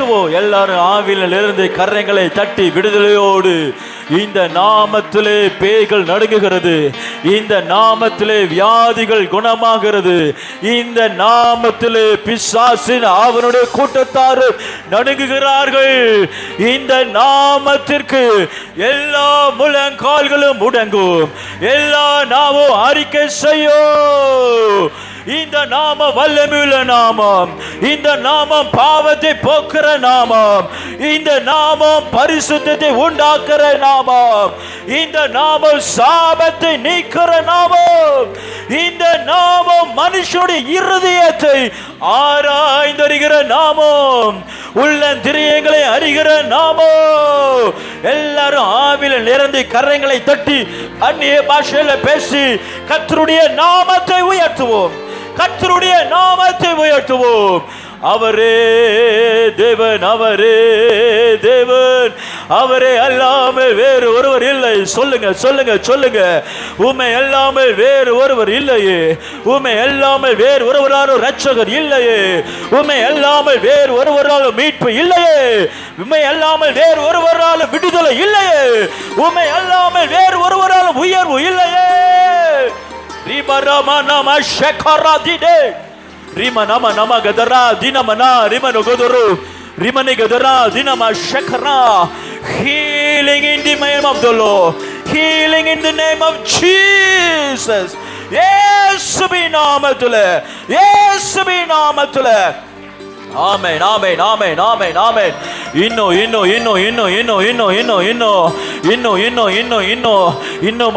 உயர்த்துவோம். எல்லாரும் ஆவியில் இருந்து கரங்களை தட்டி விடுதலையோடு இந்த நாமத்திலே பேய்கள் நடுங்குகிறது, இந்த நாமத்திலே வியாதிகள் குணமாகிறது, இந்த நாமத்திலே பிசாசின் அவனுடைய கூட்டத்தார் நடுங்குகிறார்கள். இந்த நாமத்திற்கு எல்லா முழங்கால்களும் முடங்கும், எல்லா நாமும் அறிக்கை செய்யும். இந்த நாம வல்லமையுள்ள நாமம், இந்த நாமம் பாவத்தை போக்குற நாமம், இந்த நாமம் பரிசுத்தத்தை உண்டாக்குற நாமம், இந்த நாமம் சாபத்தை நீக்கிற நாமம், இந்த நாமம் மனுஷனுடைய இருதயத்தை ஆராய்ந்தறிகிற நாமம், உள்ளந்திரியங்களை அறிகிற நாமம். எல்லாரும் ஆவில நிரம்பி கரங்களை தட்டி அந்நிய பாஷையில பேசி கர்த்தருடைய நாமத்தை உயர்த்துவோம், கர்த்தருடைய நாமத்தை உயர்த்துவோம். அவரே தேவன், அவரே தேவன், அவரே அல்லாமல் வேறு ஒருவர் இல்லை. சொல்லுங்க சொல்லுங்க சொல்லுங்க. உம்மை அல்லாமல் வேறு ஒருவர் இல்லையே, உம்மை அல்லாமல் வேறு ஒருவராலும் இரட்சகர் இல்லையே, உம்மை அல்லாமல் வேறு ஒருவராலும் மீட்பு இல்லையே, உம்மை அல்லாமல் வேறு ஒருவராலும் விடுதலை இல்லையே, உம்மை அல்லாமல் வேறு ஒருவராலும் உயர்வு இல்லையே. ரிபரமா நம ஷக்கராதிடே Rima nama nama gadara dina mana rima no godoro rima ne gadara dina ma shakara. Healing in the name of the Lord, healing in the name of Jesus. Yes be namatule, yes be namatule. Amen, amen, amen, amen, amen. Inno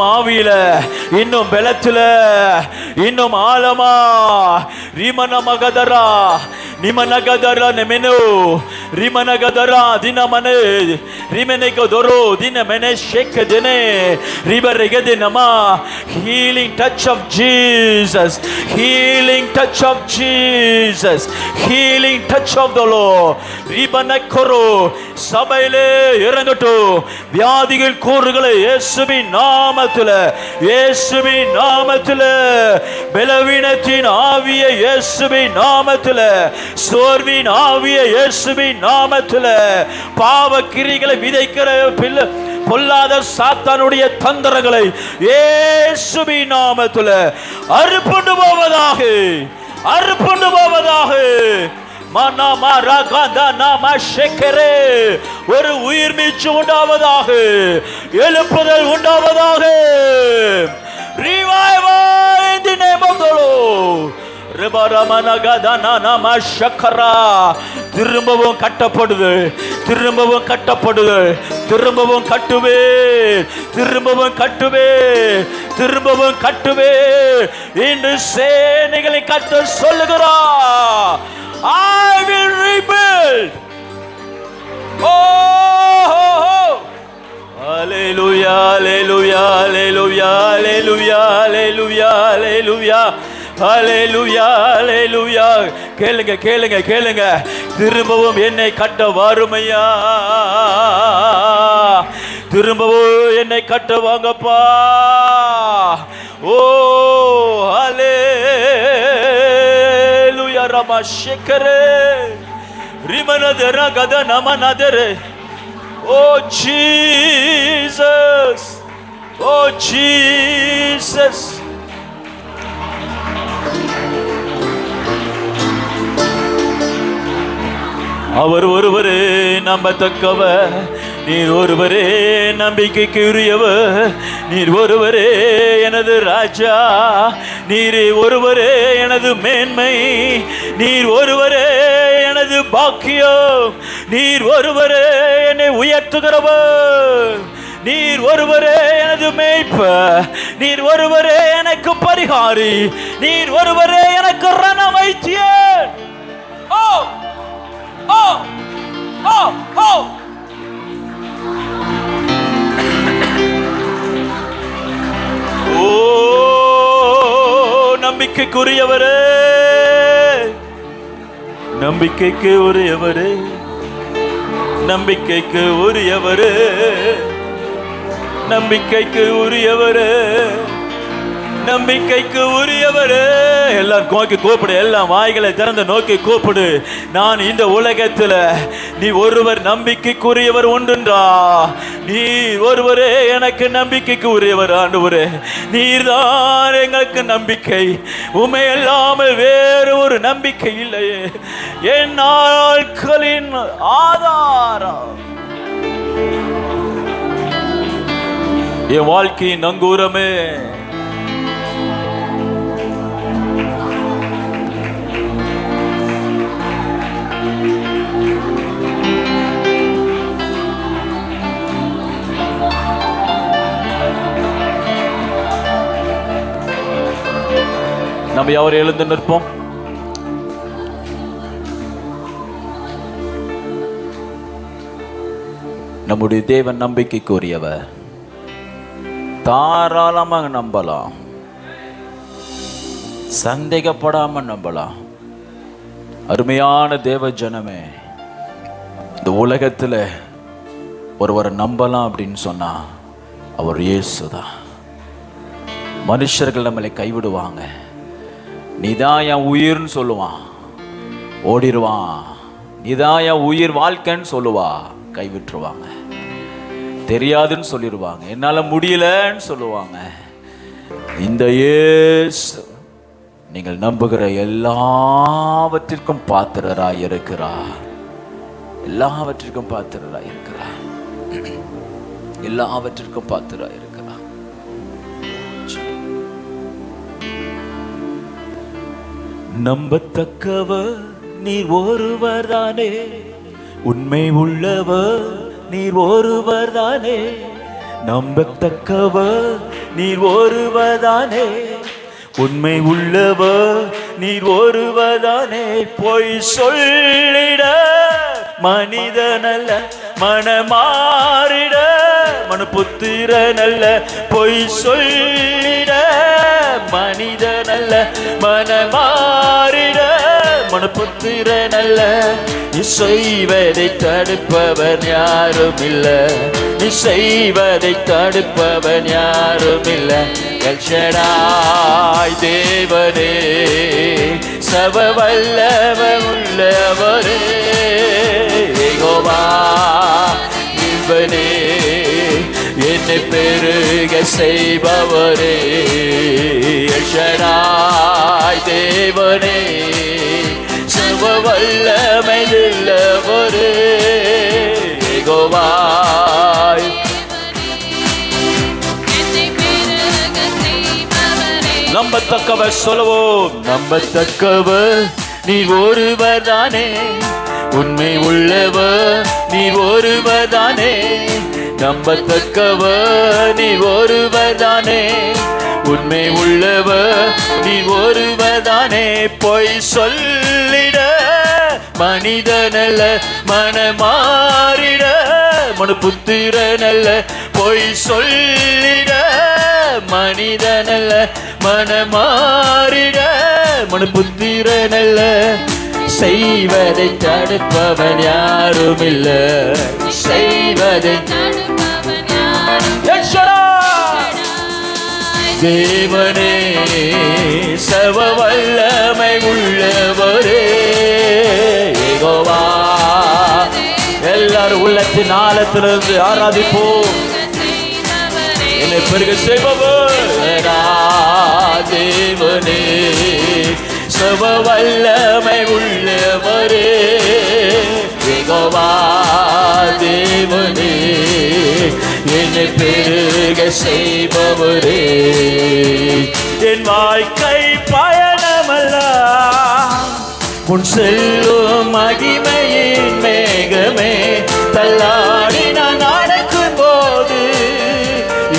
மாவில இன்னும் பெலத்துல இன்னும் ஆலமா ரிமன மகதரா நிமன கதரா நெமெனோ ரிமன கதரா தினமனே ரிமனே கதரோ தினமனே ஷேக் தினே ரிபரகதே நமா. Healing touch of Jesus, healing touch of Jesus, healing touch of the Lord. ரிபனக்கரோ சபையிலே இறங்கட்டும். வியாதிகள் கூறுகளை இயேசுவின் நாமத்திலே, இயேசுவின் நாமத்திலே, பலவீனத்தின் ஆவியை இயேசுவின் நாமத்திலே, சோர்வின் ஆவியை இயேசுவின் நாமத்திலே, பாவ கிரிகளை விதைக்கிற பொல்லாத சாத்தானுடைய தந்திரங்களை இயேசுவின் நாமத்திலே அறுப்புண்டு போவதாக, அறுப்புண்டு போவதாக. ஒரு உயிர் மீட்சி உண்டாவதாக, எழுப்புதல் உண்டாவதாக. Revival in the name of the Lord. திரும்பவும் கட்டப்படுது, திரும்பவும் கட்டப்படுது, திரும்பவும் கட்டுவே, திரும்பவும் கட்டுவே, திரும்பவும் கட்டுவே என்று சேனைகளை கட்ட சொல்லுகிறார். I will rebuild. Oh, hallelujah, hallelujah, hallelujah, hallelujah, hallelujah, hallelujah, hallelujah, hallelujah. கேளுங்க கேளுங்க கேளுங்க. திரும்பவும் என்னை கட்ட வாருமையா, திரும்பவும் என்னை கட்ட வாங்கப்பா. ஓ ஹalleluya ரமா ஷேக்கரே ரிமனதர கத நமனதரே. ஓ ஜீசஸ், ஓ ஜீசஸ். அவர் ஒருவரே நம்பத்தக்கவர், நீர் ஒருவரே நம்பிக்கைக்கு உரியவர், நீர் ஒருவரே எனது ராஜா, நீர் ஒருவரே எனது மேன்மை, நீர் ஒருவரே எனது பாக்கியம், நீர் ஒருவரே என்னை உயர்த்துகிறவர், நீர் ஒருவரே எனது மேய்ப்பர், நீர் ஒருவரே எனக்கு பரிகாரி, நீர் ஒருவரே எனக்கு ரண வைத்தியர். ஓ ஓ ஓ ஓ ஓ நம்பிக்கைக்குரியவரே, நம்பிக்கைக்கு உரியவரே, நம்பிக்கைக்கு உரியவரே, நம்பிக்கைக்கு உரியவரே, நம்பிக்கைக்கு உரியவரே. எல்லாரும் நோக்கி கூப்பிடு, எல்லாம் வாய்களை திறந்து நோக்கி கூப்பிடு. நான் இந்த உலகத்துல நீ ஒருவர் நம்பிக்கைக்குரியவர் உண்டுன்றா. நீ ஒருவரே எனக்கு நம்பிக்கைக்கு உரியவர் ஆண்டவரே. நீர்தான் எங்களுக்கு நம்பிக்கை. உமை இல்லாமல் வேறு ஒரு நம்பிக்கை இல்லையே. என் நாட்களின் ஆதாரம், என் வாழ்க்கையின் நங்கூரமே. நம்ம யாரும் எழுந்து நிற்போம். நம்முடைய தேவன் நம்பிக்கைக்குரியவர். தாராளமாக நம்பலாம், சந்தேகப்படாம நம்பலாம். அருமையான தேவ ஜனமே, இந்த உலகத்தில் ஒருவரை நம்பலாம் அப்படின்னு சொன்னா அவர் இயேசுதான். மனுஷர்கள் நம்மளை கைவிடுவாங்க. நீதான் என் உயிர்னு சொல்லுவான், ஓடிடுவான். நீதான் என் உயிர் வாழ்க்கைன்னு சொல்லுவா, கைவிட்டுருவாங்க. தெரியாதுன்னு சொல்லிடுவாங்க, என்னால முடியலன்னு சொல்லுவாங்க. இந்த இயேசு நீங்கள் நம்புகிற எல்லாவற்றிற்கும் பாத்திரராய் இருக்கிறார். எல்லாவற்றிற்கும் பாத்திரராய் இருக்கிறார். எல்லாவற்றிற்கும் பாத்திரராய் இருக்கிறார். நம்பத்தக்கவர் நீர் ஒருவர்தானே, உண்மை உள்ளவர் நீர் ஒருவர்தானே. நம்பத்தக்கவர் நீர் ஒருவர்தானே, உண்மை உள்ளவர் நீர் ஒருவர்தானே. பொய் சொல்லிட மனிதனல்ல, மனமாறிட மனுபுத்திரனல்ல. பொய் சொல்லிட மனிதனல்ல, மனமாறிட மனுபுத்திரனல்ல. நீ செய்வதை தடுப்பவன் யாரும் இல்ல, நீ செய்வதை தடுப்பவன் யாரும் இல்ல. எல்ஷடாய் தேவனே, சர்வ வல்லவர் உள்ளவரே. யெகோவா இவனே, என்னை பெருக செய்பவரே. எல்ஷடாய் தேவனே, சர்வ வல்லமை உள்ளவரே. யெகோவா நம்பத்தக்கவர் சொல்லுவோம். நம்பத்தக்கவர் நீர் ஒருவர்தானே, உண்மை உள்ளவர் நீர் ஒருவர்தானே. நம்பத்தக்கவர் நீர் ஒருவர்தானே, உண்மை உள்ளவர் நீர் ஒருவர்தானே. பொய் சொல்லிட மனிதனல்ல, மனமாறிட மனுபுத்திரனல்ல. பொய் சொல்லிட மனிதனல்ல, மனமாறிட மனுபுத்திரனல்ல. செய்வதை தடுப்பவன் யாரும் இல்ல, செய்வதை தேவனே, சர்வ வல்லமை உள்ளவரே. யெகோவா எல்லாரும் உள்ளத்தின் ஆழத்திலிருந்து ஆராதிப்போம். என்னை பெருக செய்பவர் தேவனே, சர்வ வல்லமை உள்ளவரே. யெகோவா தேவனே, என்னை பெருக செய்பவரே. என் வாழ்க்கை பயணமல்ல, உன் செல்லும் மகிமையின் மேகமே. தள்ளாடி நான் நடக்கும் போது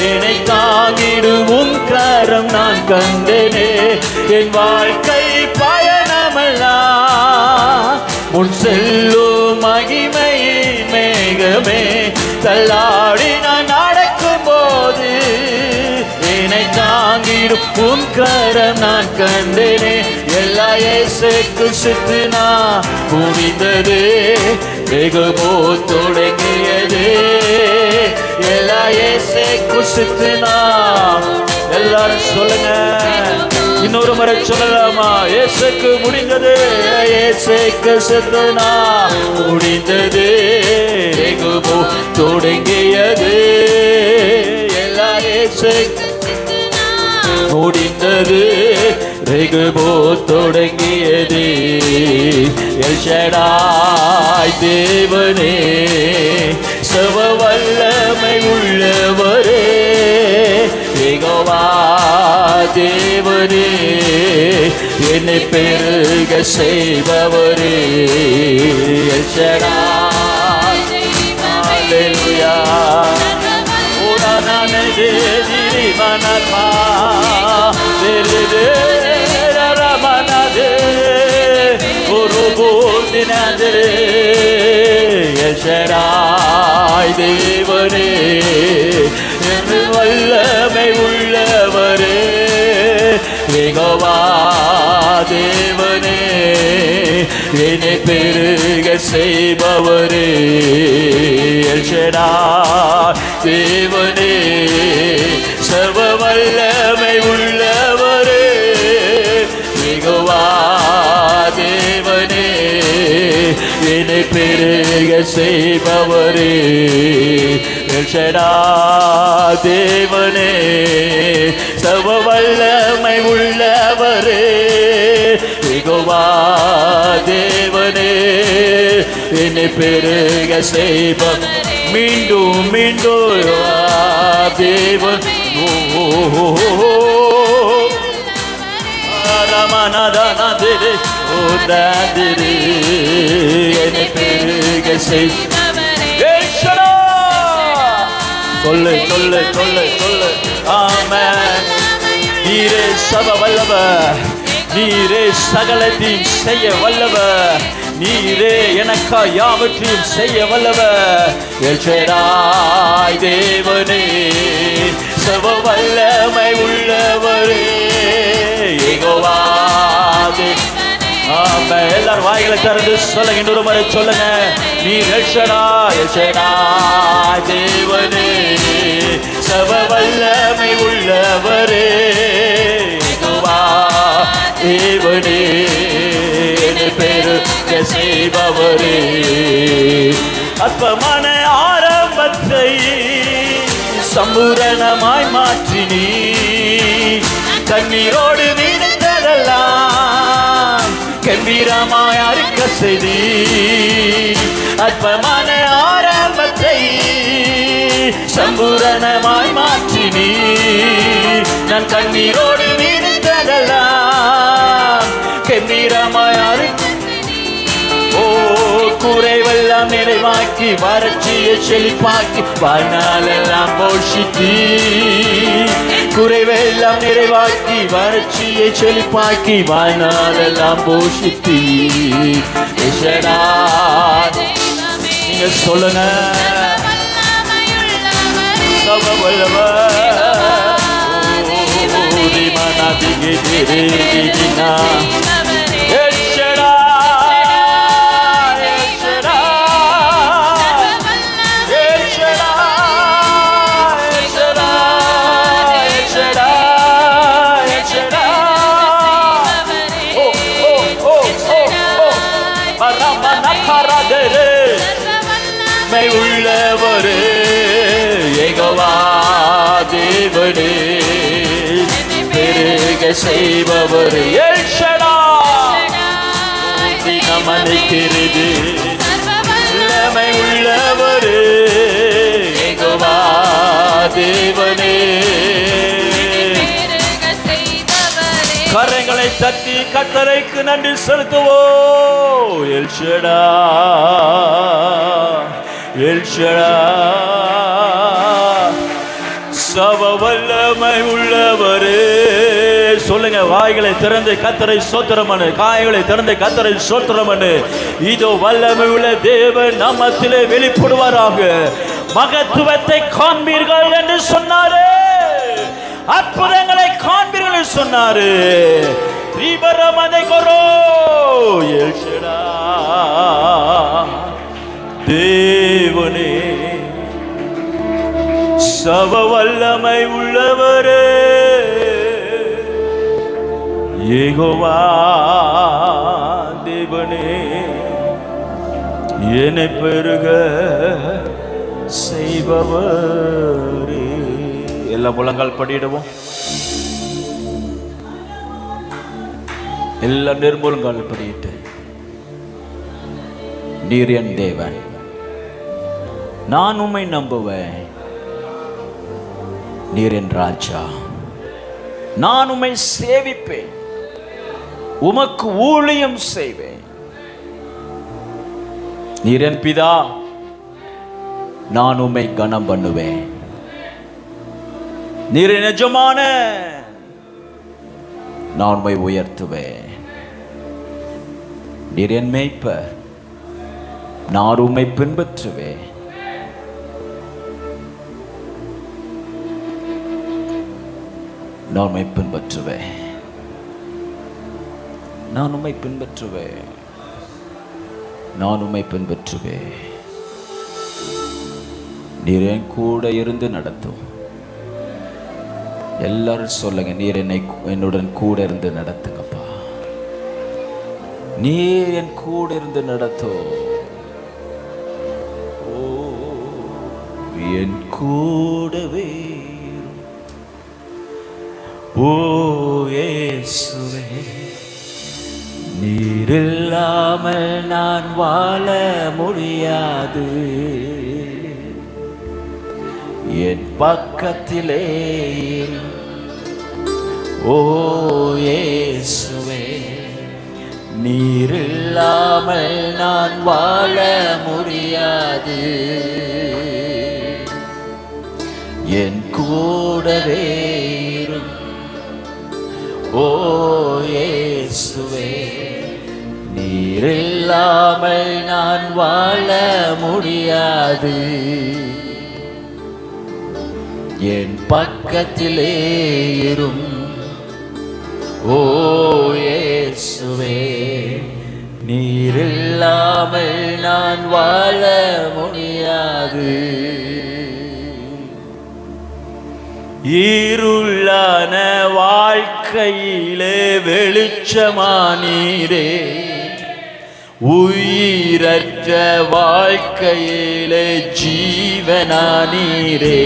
என்னை தாங்கிடும் உன் கரம் நான் கண்டனே. என் வாழ்க்கை பயணமல்ல, உன் செல்லும் மகிமையின் மேகமே. தள்ளாடி நான் நடக்கும் போது என்னை தாங்கிடும் உன் கரம் நான் கண்டனே. எல்லா இயேசு கிறிஸ்துனா முடிந்தது, வெகுமோ தொடங்கியது. எல்லா இயேசு கிறிஸ்துனா எல்லாரும் சொல்லுங்க, இன்னொரு முறை சொல்லலாமா? இயேசுக்கு முடிந்தது, இயேசுக்கு கிறிஸ்துனா முடிந்தது, வெகுமோ தொடங்கியது. எல்லா இயேசு முடிந்தது, வெகுமோ தொடங்கியது. எல் ஷடாய் தேவனே, சர்வ வல்லமை உள்ளவரே, யெகோவா தேவனே, என்னை பெருக செய்பவரே. எல் ஷடாய், ஹல்லேலூயா. ஓடானதே திரிமனகா தேரே ரமனதே குருபூதினதே. எல் ஷடாய் தேவனே, என்று வல்லமை உள்ளவரே, யெகோவா தேவனே, என்னை பெருக செய்பவரே. எல் ஷடாய் தேவனே, சர்வ வல்லமை உள்ளவரே, யெகோவா தேவனே, என்னை பெருக செய்பவரே. எல் ஷடாய் தேவனே, சர்வ வல்லமை உள்ளவரே, யெகோவா தேவனே, என்னை பெருக செய்பவரே. மீண்டும் மீண்டும் தேவன் ரமனதனதிரே ஓதாதிரே, என்னை பெருக செய்பவரே. சொல்லு சொல்லு சொல்லு சொல்லு, ஆமென். நீரே சர்வ வல்லவர், நீரே சகலத்தையும் செய்ய வல்லவர், நீரே எனக்கா யாவற்றையும் செய்ய வல்லவர். எல் ஷடாய் தேவனே, சர்வ வல்லமை உள்ளவரே, யெகோவா தேவனே. ஆமென். எல்லாரும் வாய்களை திறந்து சொல்லுங்க, இன்னொரு முறை சொல்லுங்க. நீர் எல் ஷடாய், எல் ஷடாய் தேவனே, சர்வ வல்லமை உள்ளவரே, யெகோவா தேவனே, பெருக செய்பவரே. அற்பமான ஆரம்பத்தை சம்பூரணமாய் மாற்றினீ, கண்ணீரோடு வீழ்ந்ததெல்லாம் கம்பீரமாய் அறுக்க செய்தி. அற்பமான ஆரம்பத்தை சம்பூரணமாய் மாற்றினீ, நான் கண்ணீரோடு வீழ்ந்ததெல்லாம் கம்பீரமாய் அறுக்க. ஓ, குறைவெல்லாம் நிறைவாக்கி, வறட்சியை செழிப்பாக்கி, வாழ்நாளெல்லாம் போஷித்தீ. குறைவெல்லாம் நிறைவாக்கி, வறட்சியை செழிப்பாக்கி, வாழ்நாளெல்லாம் போஷித்தீ. நீங்க சொல்லுங்க, சர்வ வல்லவர். உள்ளவரே, யெகோவா தேவனே, பெருக செய்பவரே. எல் ஷடாய் நமனிக்கிறது, வல்லமை உள்ளவரே, யெகோவா தேவனே. கரங்களை தட்டி கர்த்தருக்கு நன்றி செலுத்துவோம். எல் ஷடாய், எல் ஷடாய், சர்வ வல்லமை உள்ளவரே. சொல்லுங்க, வாய்களை திறந்து கர்த்தரை ஸ்தோத்திரம் பண்ணு, காய்களை திறந்து கர்த்தரை ஸ்தோத்திரம் பண்ணு. இதோ வல்லமை உள்ள தேவன் நம்மத்திலே வெளிப்படுவாராக. மகத்துவத்தை காண்பீர்கள் என்று சொன்னாரே, அற்புதங்களை காண்பீர்கள் சொன்னாரு. ரிபரமனை கொரோ எல்ஷடா தேவனே சர்வ வல்லமை உள்ளவரே யெகோவா தேவனே என்னை பெருக செய்பவரே. எல்லா முழங்கால் படியிடுவோம். எல்லா நிர்மூலங்கால் படியிட்டு, நீர் என் தேவன், நான் உம்மை நம்புவேன். நீர் என் ராஜா, நான் உம்மை சேவிப்பேன், உமக்கு ஊழியம் செய்வேன். நீர் என் பிதா, நான் உம்மை கனம் பண்ணுவேன். நீர் என் எஜமான, நான் உம்மை உயர்த்துவேன். நீர் என் மேய்ப்பர், நான் உம்மை பின்பற்றுவேன். நான் உம்மை பின்பற்றுவேன். நான் உம்மை பின்பற்றுவேன். நான் உம்மை பின்பற்றுவேன். நீர் என் கூட இருந்து நடத்தும். எல்லாரும் சொல்லுங்க, நீர் என்னுடன் கூட இருந்து நடத்துங்கப்பா. நீர் என் கூட இருந்து நடத்தும். ஓ என் கூடவே. ஓ இயேசுவே, நீர் இல்லாமல் நான் வாழ முடியாது. என் பக்கத்திலே ஓ இயேசுவே, நீர் இல்லாமல் நான் வாழ முடியாது. என் கூடவே ஓ இயேசுவே, நீர் இல்லாமல் நான் வாழ முடியாது. என் பக்கத்திலே இரும் ஓ இயேசுவே, நீர் இல்லாமல் நான் வாழ முடியாது. இருளான வாழ்க்கையிலே வெளிச்சமானீரே, உயிரற்ற வாழ்க்கையிலே ஜீவனானீரே.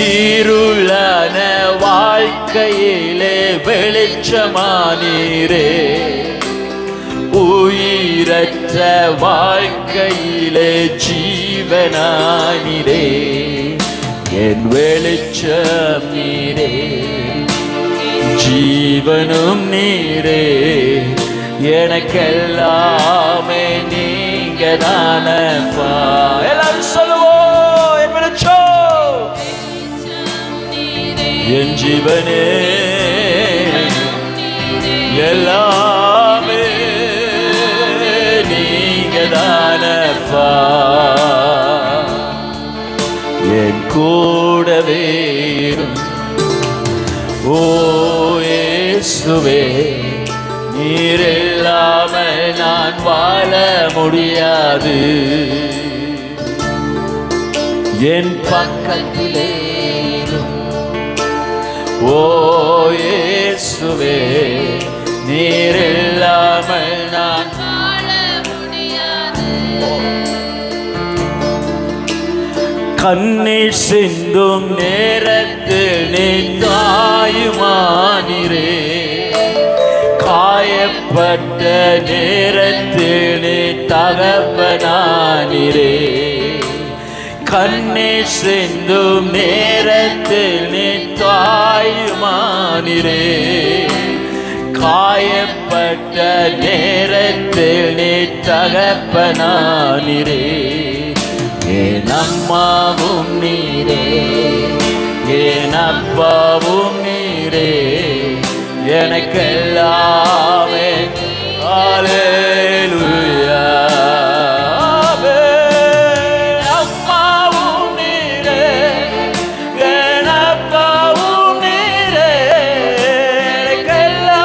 இருளான வாழ்க்கையிலே வெளிச்சமானீரே, உயிரற்ற வாழ்க்கையிலே ஜீவனானீரே. என் வெளிச்சம் நீரே, ஜீவனும் நீரே, எனக்கெல்லாமே நீங்க தானப்பா. எல்லாரும் சொல்லுவோம், என் வெளிச்சம், என் ஜீவனே, எல்லாமே நீங்க தானப்பா. என் கூடவே ஓ இயேசுவே, நீர் இல்லாமல் நான் வாழ முடியாது. என் பக்கத்திலே ஓ இயேசுவே, நீர் இல்லாமல் நான் வாழ முடியாது. கண்ணீர் சிந்தும் நேரத்தில் நீ தாயுமானீரே, காயப்பட்ட நேரத்தில் நீ தகப்பனானீரே. கண்ணீர் சிந்தும் நேரத்தில் நீ தாயுமானீரே, காயப்பட்ட நேரத்தில் நீ தகப்பனானீரே. என் அம்மாவும் நீரே, என் அப்பாவும் நீரே, எனக்கெல்லாமே. ஹல்லேலூயா. அம்மாவும் நீரே, என் அப்பாவும் நீரே, எனக்கெல்லாம்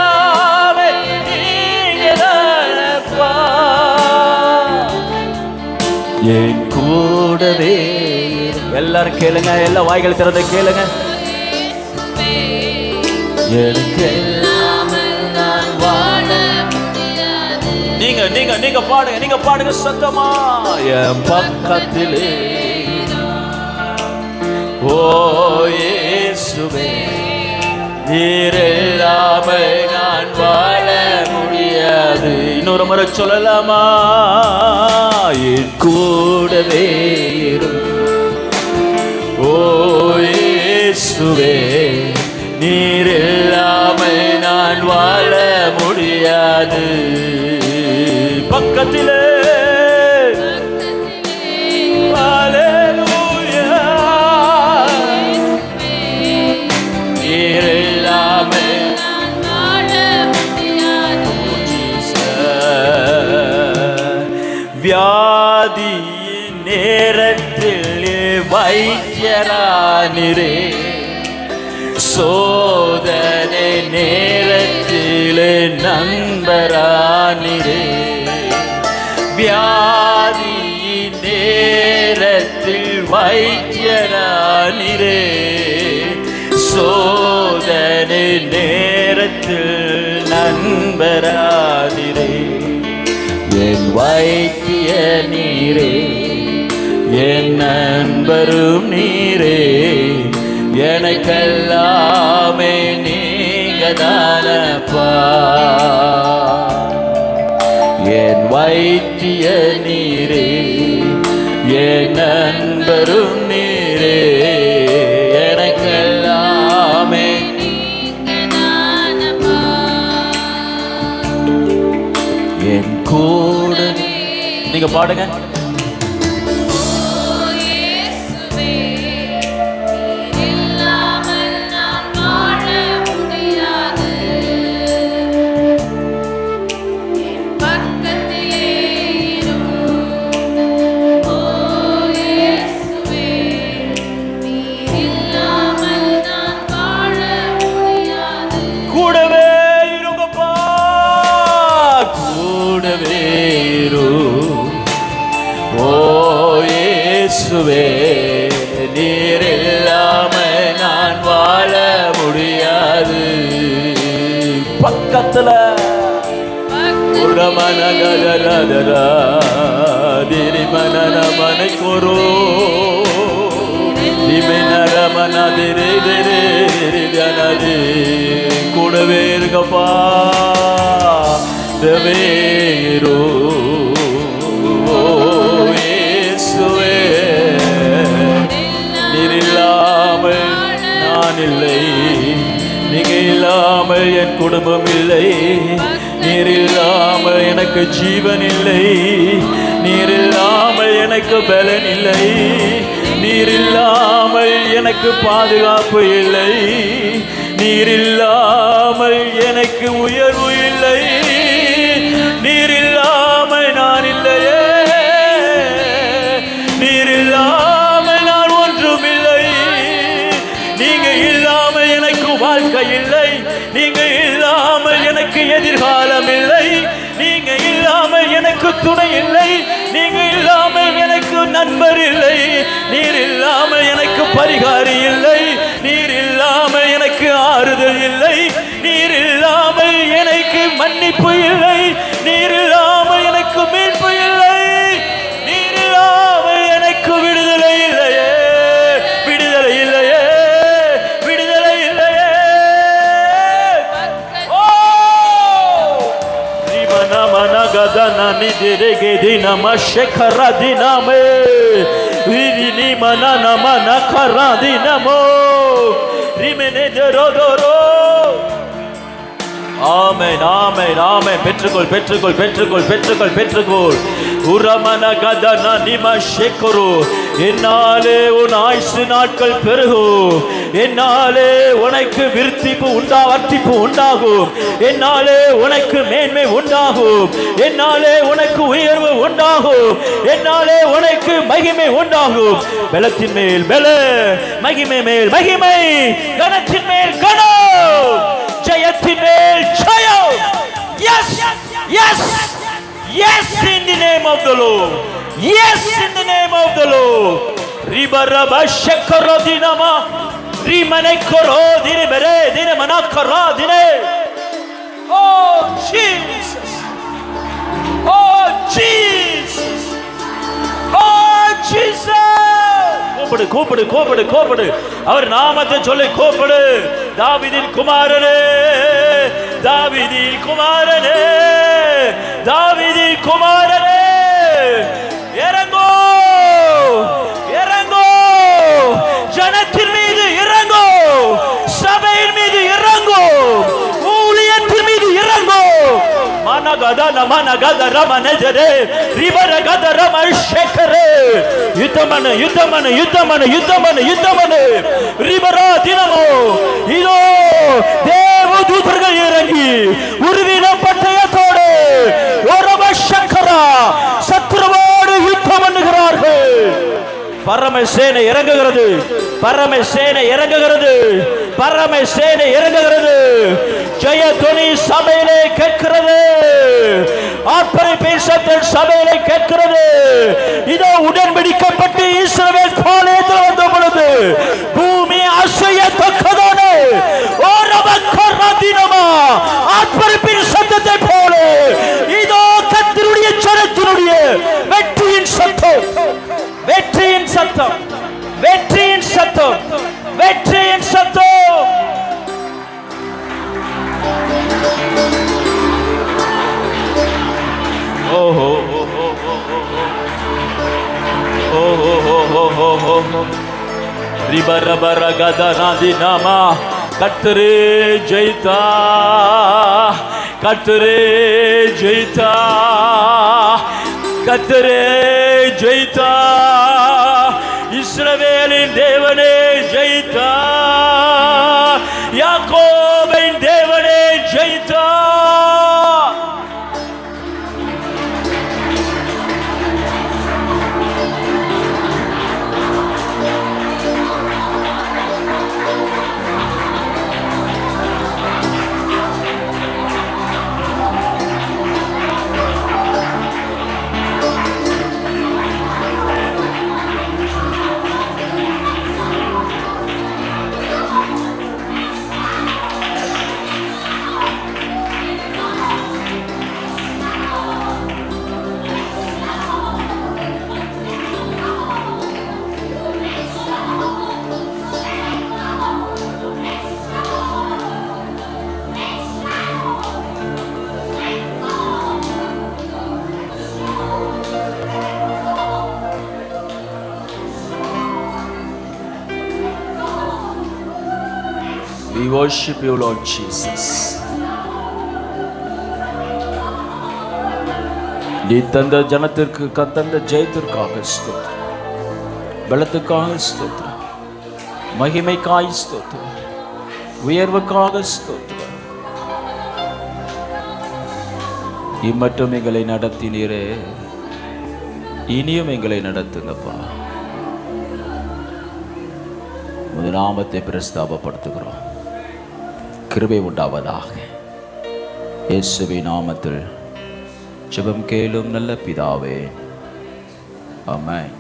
என் கூடவே. எல்லாரும் கேளுங்க, எல்லா வாய்கள் திறந்து கேளுங்க. எனக்கு நீங்க நீங்க நீங்க பாடுங்க, நீங்க பாடுங்க சத்தமா. என் பக்கத்திலே ஓ இயேசுவே, நீர் இல்லாமல் நான் வாழ முடியாது. இன்னொரு முறை சொல்லலாமா? என் கூடவே ஓ இயேசுவே, நீர் இல்லாமல் நான் வாழ முடியாது. பக்கத்திலே வியாதியின் நேரத்தில் வைத்தியரானிரே, சோதனை நேரத்தில் நண்பரானிரே. வியாதியின் நேரத்தில் வைத்தியரானிரே, சோதனை நேரத்தில் நண்பரானிரே. என் வைத்திய நீரே, என் நண்பரும் நீரே, எனக்கெல்லாமே நீங்க தானப்பா. என் வைத்திய நீரே, என் நண்பரும் நீரே, எனக்கெல்லாமே என் கூட. நீங்க பாடுங்க. நீர் இல்லாம நான் வாழ முடியாது. பக்கத்துல கூடவே இருக்கப்பா. தேவேரோ இல்லை, நீங்க இல்லாமல் என் குடும்பம் இல்லை. நீர் இல்லாமல் எனக்கு ஜீவன் இல்லை. நீர் இல்லாமல் எனக்கு பலன் இல்லை. நீர் இல்லாமல் எனக்கு பாதுகாப்பு இல்லை. நீர் இல்லாமல் எனக்கு உயர்வு இல்லை. நீர் இல்லாமல் நான் இல்லையே. நீர் இல்லாமல் நான் ஒன்றும் இல்லை. நீங்க இல்லாமல் எனக்கு வாழ்க்கை இல்லை. நீங்க இல்லாமல் எனக்கு எதிர்காலம் இல்லை. நீங்க இல்லாமல் எனக்கு துணை இல்லை. நீங்க இல்லாமல் எனக்கு நண்பர் இல்லை. நீர் இல்லாமல் எனக்கு பரிகாரி இல்லை. நீர் இல்லாமல் எனக்கு ஆறுதல் இல்லை. நீர் இல்லாமல் எனக்கு மன்னிப்பு இல்லை. நீர் இல்லாமல் எனக்கு மீட்பு இல்லை. நீர் இல்லாமல் எனக்கு விடுதலை இல்லையே. விடுதலை இல்லையே. விடுதலை இல்லையே. ஓ ரிமனமன கதன நிதிரகே தினம ஷேகர தினமே விரினி மனன மன கர தினமோ ரிமனே ஜரோதரோ. ஆமென் ஆமென் ஆமென். பெற்றுக்கொள் பெற்றுக்கொள் பெற்றுக்கொள் பெற்றுக்கொள் பெற்றுக்கொள். உரமன கதன நிம ஷேகரு. என்னாலே உன் ஆயுசு நாட்கள் பெருகும். என்னாலே உனக்கு வர்த்திப்பு உண்டாகும். என்னாலே உனக்கு மேன்மை உண்டாகும். என்னாலே உனக்கு உயர்வு உண்டாகும். என்னாலே உனக்கு மகிமை உண்டாகும். பலத்தின் மேல் பல, மகிமை மேல் மகிமை, கனத்தின் மேல் கனம், ஜெயத்தின் மேல் ஜெயம். Yes, yes, yes in the name of the Lord. Yes, in the name of the Lord. Ribaraba shakarodinama. Rimane korodine bere dine manakaradine. Oh Jesus. Oh Jesus. Oh Jesus. கூப்பிடு கூப்பிடு கூப்பிடு கூப்பிடு. அவர் நாமத்தை சொல்லி கூப்பிடு. தாவீதின் குமாரனே, தாவீதின் குமாரனே, தாவீதின் குமாரனே, இறங்கோ இறங்கோ, ஜனத்தின் மீது இறங்கோ, சபையின் மீது இறங்கோ, ஊழியத்தின் மீது இறங்கோ. மனகத நமனகத ரமனஜரே ரிபரகத ரமஷேகரே. யுத்தமன யுத்தமன யுத்தமன யுத்தமன யுத்தமன ரிபரா தினமோ. இதோ தேவதூதர்கள் இறங்கி உருவின பட்டயத்தோடு ஒரபஷக்கரா சத்ருவோடு யுத்தம் பண்ணுகிறார்கள். பரமசேனை இறங்குகிறது, பரமசேனை இறங்குகிறது, பரமசேனை இறங்குகிறது. ஜெய துணி சபையிலே கேட்கிறது, ஆர்ப்பரிப்பு சத்தம் சபையிலே கேட்கிறது. இதோ உடன்படிக்கப்பட்டு இஸ்ரவேல் பாளையத்தில் வந்த பொழுது பூமி அசையத்தக்கதான ஆர்ப்பரிப்பின் சத்தத்தை போல இதோ கர்த்தருடைய ஜனத்தினுடைய வெற்றியின் சத்தம், வெற்றியின் சத்தம், வெற்றியின் சத்தம், வெற்றியின் சத்தம். ஓஹோ ஓஹோ ரிபரபரகதநாதி நாமா. கர்த்தரே ஜெயித்தா, கர்த்தரே ஜெயித்தா, கர்த்தரே ஜெயித்தா. இஸ்ரவேலின் தேவனே ஜெயித்தா, யாக்கோபின் தேவனே ஜெயித்தா. We worship you, Lord Jesus. நீ தந்த ஜனத்திற்கு தந்த ஜெயத்திற்காக ஸ்தோத்திரம், பலத்துக்காக ஸ்தோத்திரம், மகிமைக்காய் ஸ்தோத்திரம், உயர்வுக்காக ஸ்தோத்திரம். இம்மட்டும் எங்களை நடத்தினீரே, இனியும் எங்களை நடத்துங்கப்பா. உமது நாமத்தை பிரஸ்தாபப்படுத்துகிறோம். கிருபை உண்டாவதாக. இயேசுவின் நாமத்தில் ஜெபம் கேளும் நல்ல பிதாவே, ஆமென்.